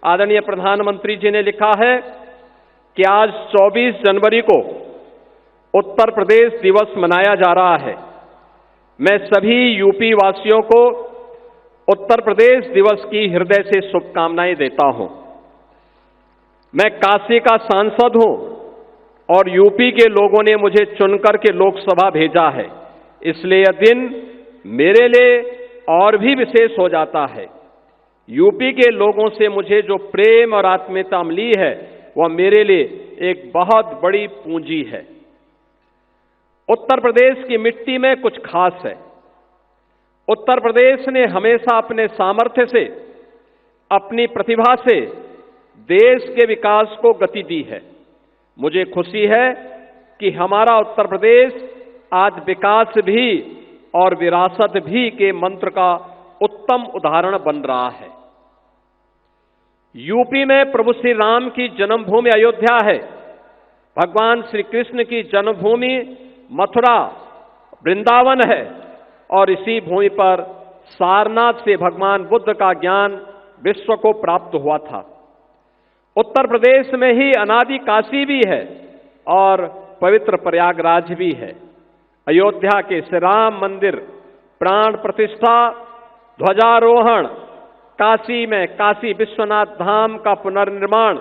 आदरणीय प्रधानमंत्री जी ने लिखा है कि आज 24 जनवरी को उत्तर प्रदेश दिवस मनाया जा रहा है। मैं सभी यूपी वासियों को उत्तर प्रदेश दिवस की हृदय से शुभकामनाएं देता हूं। मैं काशी का सांसद हूं और यूपी के लोगों ने मुझे चुनकर के लोकसभा भेजा है, इसलिए यह दिन मेरे लिए और भी विशेष हो जाता है। यूपी के लोगों से मुझे जो प्रेम और आत्मीयता मिली है वह मेरे लिए एक बहुत बड़ी पूंजी है। उत्तर प्रदेश की मिट्टी में कुछ खास है। उत्तर प्रदेश ने हमेशा अपने सामर्थ्य से, अपनी प्रतिभा से देश के विकास को गति दी है। मुझे खुशी है कि हमारा उत्तर प्रदेश आज विकास भी और विरासत भी के मंत्र का उत्तम उदाहरण बन रहा है। यूपी में प्रभु श्री राम की जन्मभूमि अयोध्या है। भगवान श्री कृष्ण की जन्मभूमि मथुरा वृंदावन है और इसी भूमि पर सारनाथ से भगवान बुद्ध का ज्ञान विश्व को प्राप्त हुआ था। उत्तर प्रदेश में ही अनादि काशी भी है और पवित्र प्रयागराज भी है। अयोध्या के श्री राम मंदिर प्राण प्रतिष्ठा, ध्वजारोहण, काशी में काशी विश्वनाथ धाम का पुनर्निर्माण,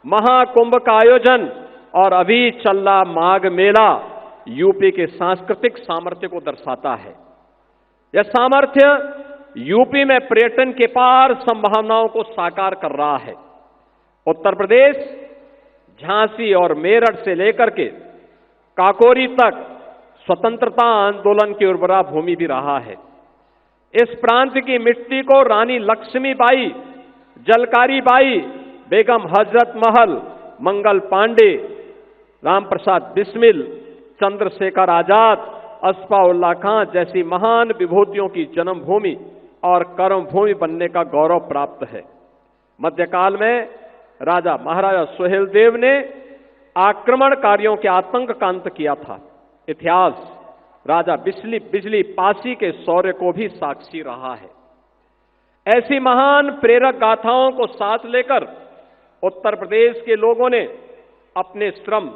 महाकुंभ का आयोजन और अभी चल रहा माघ मेला यूपी के सांस्कृतिक सामर्थ्य को दर्शाता है। यह सामर्थ्य यूपी में पर्यटन के पार संभावनाओं को साकार कर रहा है। उत्तर प्रदेश झांसी और मेरठ से लेकर के काकोरी तक स्वतंत्रता आंदोलन की उर्वरा भूमि भी रहा है। इस प्रांत की मिट्टी को रानी लक्ष्मीबाई, जलकारी बाई, बेगम हजरत महल, मंगल पांडे, राम प्रसाद बिस्मिल, चंद्रशेखर आजाद, अस्फाउल्लाह खां जैसी महान विभूतियों की जन्मभूमि और कर्मभूमि बनने का गौरव प्राप्त है। मध्यकाल में राजा महाराजा सुहेलदेव ने आक्रमणकारियों के आतंक का अंत किया था। इतिहास राजा बिजली पासी के शौर्य को भी साक्षी रहा है। ऐसी महान प्रेरक गाथाओं को साथ लेकर उत्तर प्रदेश के लोगों ने अपने श्रम,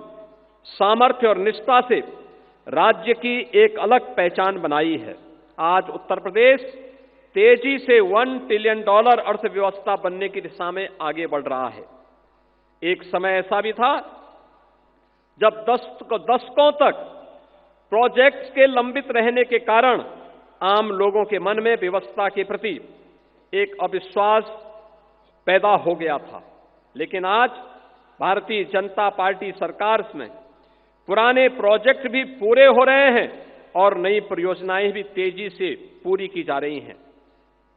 सामर्थ्य और निष्ठा से राज्य की एक अलग पहचान बनाई है। आज उत्तर प्रदेश तेजी से $1 ट्रिलियन अर्थव्यवस्था बनने की दिशा में आगे बढ़ रहा है। एक समय ऐसा भी था जब दशकों तक प्रोजेक्ट्स के लंबित रहने के कारण आम लोगों के मन में व्यवस्था के प्रति एक अविश्वास पैदा हो गया था। लेकिन आज भारतीय जनता पार्टी सरकार में पुराने प्रोजेक्ट भी पूरे हो रहे हैं और नई परियोजनाएं भी तेजी से पूरी की जा रही हैं।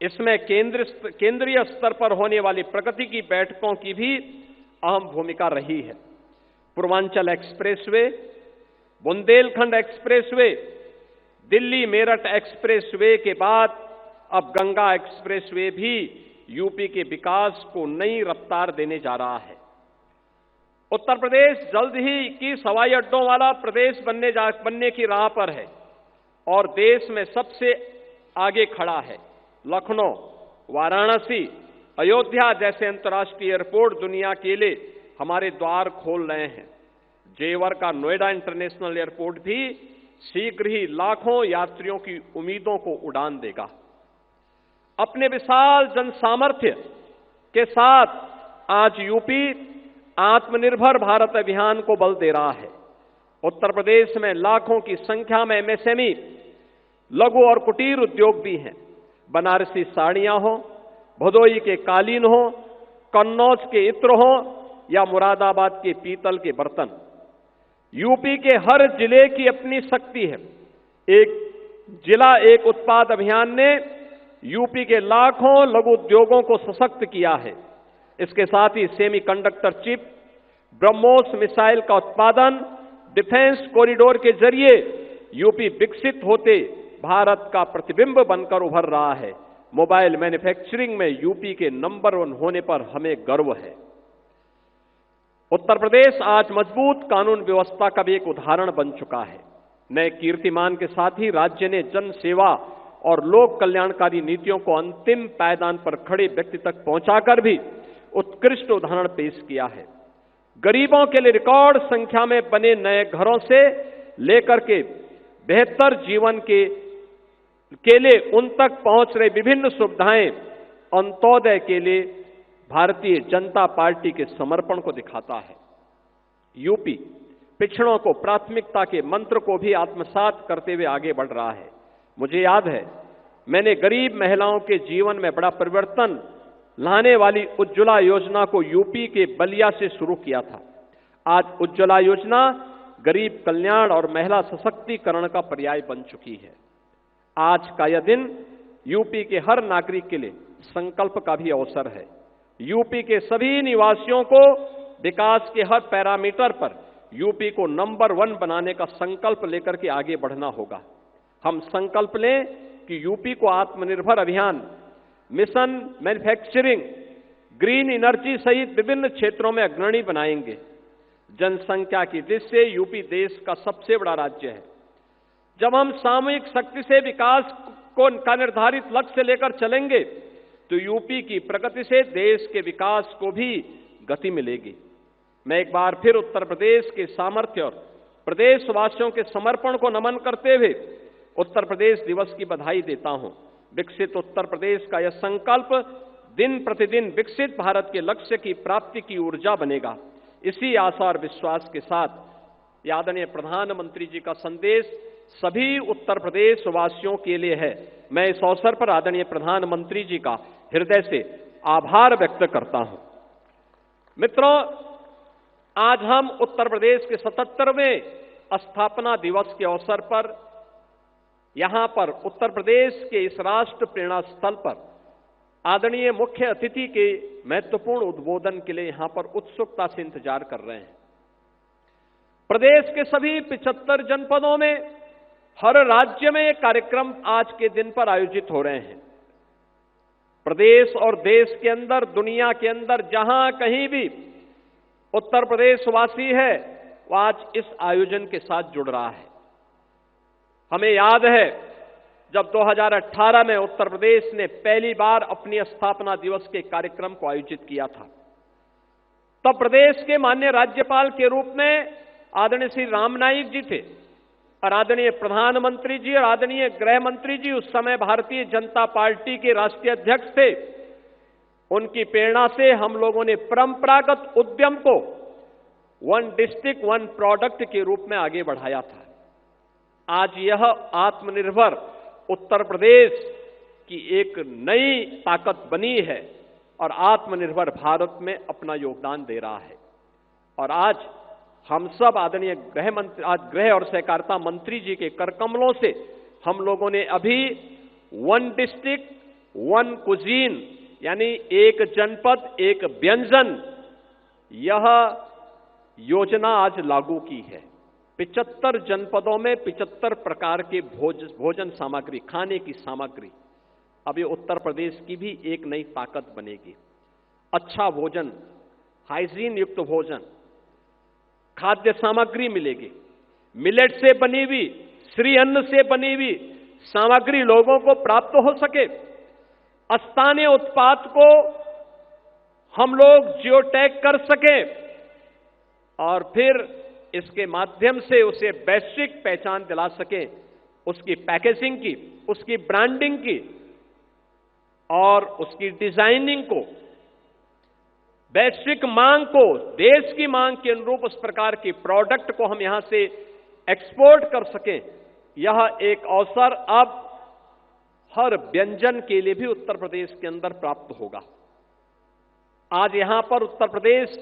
इसमें केंद्रीय स्तर पर होने वाली प्रगति की बैठकों की भी अहम भूमिका रही है। Purvanchal expressway, Bundelkhand expressway, Delhi Meerut expressway के बाद अब गंगा एक्सप्रेसवे भी यूपी के विकास को नई रफ्तार देने जा रहा है। उत्तर प्रदेश जल्द ही 21 हवाई अड्डों वाला प्रदेश बनने की राह पर है और देश में सबसे आगे खड़ा है। लखनऊ, वाराणसी, अयोध्या जैसे अंतर्राष्ट्रीय एयरपोर्ट दुनिया के लिए हमारे द्वार खोल रहे हैं। जेवर का नोएडा इंटरनेशनल एयरपोर्ट भी शीघ्र ही लाखों यात्रियों की उम्मीदों को उड़ान देगा। अपने विशाल जनसामर्थ्य के साथ आज यूपी आत्मनिर्भर भारत अभियान को बल दे रहा है। उत्तर प्रदेश में लाखों की संख्या में एमएसएमई, लघु और कुटीर उद्योग भी हैं। बनारसी साड़ियां हो, भदोई के कालीन हो, कन्नौज के इत्र हो या मुरादाबाद के पीतल के बर्तन, यूपी के हर जिले की अपनी शक्ति है। एक जिला एक उत्पाद अभियान ने यूपी के लाखों लघु उद्योगों को सशक्त किया है। इसके साथ ही सेमीकंडक्टर चिप, ब्रह्मोस मिसाइल का उत्पादन, डिफेंस कॉरिडोर के जरिए यूपी विकसित होते भारत का प्रतिबिंब बनकर उभर रहा है। मोबाइल मैन्युफैक्चरिंग में यूपी के नंबर 1 होने पर हमें गर्व है। उत्तर प्रदेश आज मजबूत कानून व्यवस्था का भी एक उदाहरण बन चुका है। नए कीर्तिमान के साथ ही राज्य ने जन सेवा और लोक कल्याणकारी नीतियों को अंतिम पायदान पर खड़े व्यक्ति तक पहुंचाकर भी उत्कृष्ट उदाहरण पेश किया है। गरीबों के लिए रिकॉर्ड संख्या में बने नए घरों से लेकर के बेहतर जीवन के लिए उन तक पहुंच रही विभिन्न सुविधाएं अंत्योदय के लिए भारतीय जनता पार्टी के समर्पण को दिखाता है। यूपी पिछड़ों को प्राथमिकता के मंत्र को भी आत्मसात करते हुए आगे बढ़ रहा है। मुझे याद है, मैंने गरीब महिलाओं के जीवन में बड़ा परिवर्तन लाने वाली उज्ज्वला योजना को यूपी के बलिया से शुरू किया था। आज उज्ज्वला योजना गरीब कल्याण और महिला सशक्तिकरण का पर्याय बन चुकी है। आज का यह दिन यूपी के हर नागरिक के लिए संकल्प का भी अवसर है। यूपी के सभी निवासियों को विकास के हर पैरामीटर पर यूपी को नंबर 1 बनाने का संकल्प लेकर के आगे बढ़ना होगा। हम संकल्प लें कि यूपी को आत्मनिर्भर अभियान, मिशन मैन्युफैक्चरिंग, ग्रीन एनर्जी सहित विभिन्न क्षेत्रों में अग्रणी बनाएंगे। जनसंख्या की दृष्टि से यूपी देश का सबसे बड़ा राज्य है। जब हम सामूहिक शक्ति से विकास का निर्धारित लक्ष्य लेकर चलेंगे तो यूपी की प्रगति से देश के विकास को भी गति मिलेगी। मैं एक बार फिर उत्तर प्रदेश के सामर्थ्य और प्रदेशवासियों के समर्पण को नमन करते हुए उत्तर प्रदेश दिवस की बधाई देता हूं। विकसित उत्तर प्रदेश का यह संकल्प दिन प्रतिदिन विकसित भारत के लक्ष्य की प्राप्ति की ऊर्जा बनेगा। इसी आशा और विश्वास के साथ आदरणीय प्रधानमंत्री जी का संदेश सभी उत्तर प्रदेश वासियों के लिए है। मैं इस अवसर पर आदरणीय प्रधानमंत्री जी का हृदय से आभार व्यक्त करता हूं। मित्रों, आज हम उत्तर प्रदेश के 77वें स्थापना दिवस के अवसर पर यहां पर उत्तर प्रदेश के इस राष्ट्र प्रेरणा स्थल पर आदरणीय मुख्य अतिथि के महत्वपूर्ण उद्बोधन के लिए यहां पर उत्सुकता से इंतजार कर रहे हैं। प्रदेश के सभी 75 जनपदों में हर राज्य में ये कार्यक्रम आज के दिन पर आयोजित हो रहे हैं। प्रदेश और देश के अंदर, दुनिया के अंदर जहां कहीं भी उत्तर प्रदेश वासी है वो आज इस आयोजन के साथ जुड़ रहा है। हमें याद है जब 2018 में उत्तर प्रदेश ने पहली बार अपनी स्थापना दिवस के कार्यक्रम को आयोजित किया था, तब प्रदेश के माननीय राज्यपाल के रूप में आदरणीय श्री राम नाईक जी थे और आदरणीय प्रधानमंत्री जी और आदरणीय गृह मंत्री जी उस समय भारतीय जनता पार्टी के राष्ट्रीय अध्यक्ष थे। उनकी प्रेरणा से हम लोगों ने परंपरागत उद्यम को 1 डिस्ट्रिक्ट 1 प्रोडक्ट के रूप में आगे बढ़ाया था। आज यह आत्मनिर्भर उत्तर प्रदेश की एक नई ताकत बनी है और आत्मनिर्भर भारत में अपना योगदान दे रहा है। और आज हम सब आदरणीय गृह और सहकारिता मंत्री जी के कर कमलों से हम लोगों ने अभी 1 डिस्ट्रिक्ट 1 कुजीन यानी एक जनपद एक व्यंजन यह योजना आज लागू की है। 75 जनपदों में 75 प्रकार के भोजन सामग्री, खाने की सामग्री, अब ये उत्तर प्रदेश की भी एक नई ताकत बनेगी। अच्छा भोजन, हाइजीन युक्त भोजन, खाद्य सामग्री मिलेगी। मिलेट से बनी हुई, श्री अन्न से बनी हुई सामग्री लोगों को प्राप्त हो सके। स्थानीय उत्पाद को हम लोग जियो टैग कर सकें और फिर इसके माध्यम से उसे वैश्विक पहचान दिला सकें, उसकी पैकेजिंग की, उसकी ब्रांडिंग की और उसकी डिजाइनिंग को, वैश्विक मांग को, देश की मांग के अनुरूप उस प्रकार के प्रोडक्ट को हम यहां से एक्सपोर्ट कर सकें। यह एक अवसर अब हर व्यंजन के लिए भी उत्तर प्रदेश के अंदर प्राप्त होगा। आज यहां पर उत्तर प्रदेश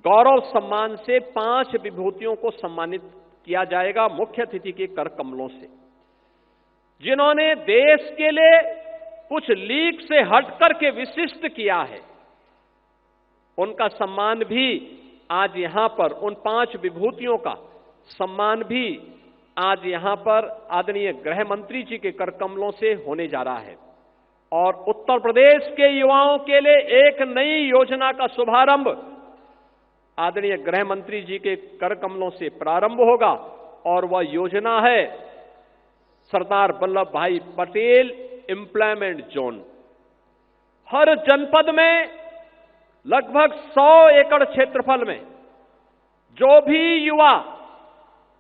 गौरव सम्मान से 5 विभूतियों को सम्मानित किया जाएगा मुख्य अतिथि के कर कमलों से, जिन्होंने देश के लिए कुछ लीक से हटकर के विशिष्ट किया है। उनका सम्मान भी आज यहां पर, उन 5 विभूतियों का सम्मान भी आज यहां पर आदरणीय गृह मंत्री जी के कर कमलों से होने जा रहा है। और उत्तर प्रदेश के युवाओं के लिए एक नई योजना का शुभारंभ आदरणीय गृह मंत्री जी के कर कमलों से प्रारंभ होगा और वह योजना है सरदार वल्लभ भाई पटेल एम्प्लॉयमेंट जोन। हर जनपद में लगभग 100 एकड़ क्षेत्रफल में जो भी युवा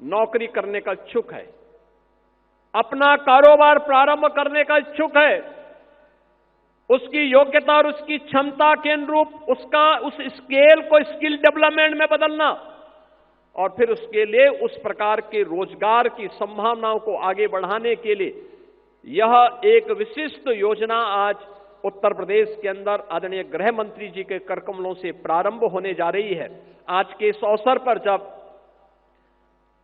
नौकरी करने का इच्छुक है, अपना कारोबार प्रारंभ करने का इच्छुक है, उसकी योग्यता और उसकी क्षमता के अनुरूप उस स्केल को स्किल डेवलपमेंट में बदलना और फिर उसके लिए उस प्रकार के रोजगार की संभावनाओं को आगे बढ़ाने के लिए यह एक विशिष्ट योजना आज उत्तर प्रदेश के अंदर आदरणीय गृह मंत्री जी के करकमलों से प्रारंभ होने जा रही है। आज के इस अवसर पर जब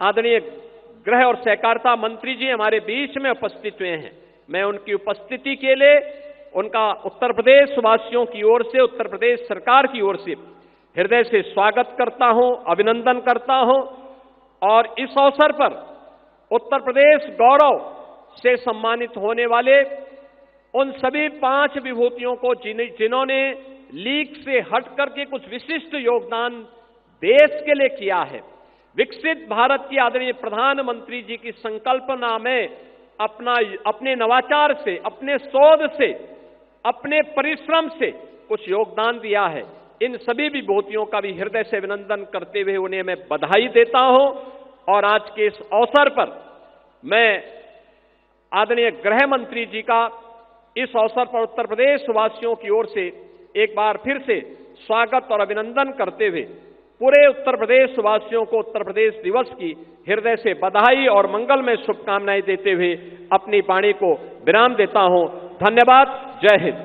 आदरणीय गृह और सहकारिता मंत्री जी हमारे बीच में उपस्थित हुए हैं, मैं उनकी उपस्थिति के लिए उनका उत्तर प्रदेश वासियों की ओर से, उत्तर प्रदेश सरकार की ओर से हृदय से स्वागत करता हूं, अभिनंदन करता हूं और इस अवसर पर उत्तर प्रदेश गौरव से सम्मानित होने वाले उन सभी 5 विभूतियों को जिन्होंने लीग से हट करके कुछ विशिष्ट योगदान देश के लिए किया है। विकसित भारत की आदरणीय प्रधानमंत्री जी की संकल्पना में अपने नवाचार से, अपने शोध से, अपने परिश्रम से कुछ योगदान दिया है। इन सभी विभूतियों का भी हृदय से अभिनंदन करते हुए उन्हें मैं बधाई देता हूं और आज के इस अवसर पर मैं आदरणीय गृह मंत्री जी का इस अवसर पर उत्तर प्रदेश वासियों की ओर से एक बार फिर से स्वागत और अभिनंदन करते हुए पूरे उत्तर प्रदेश वासियों को उत्तर प्रदेश दिवस की हृदय से बधाई और मंगलमय शुभकामनाएं देते हुए अपनी वाणी को विराम देता हूं। धन्यवाद। जय हिंद।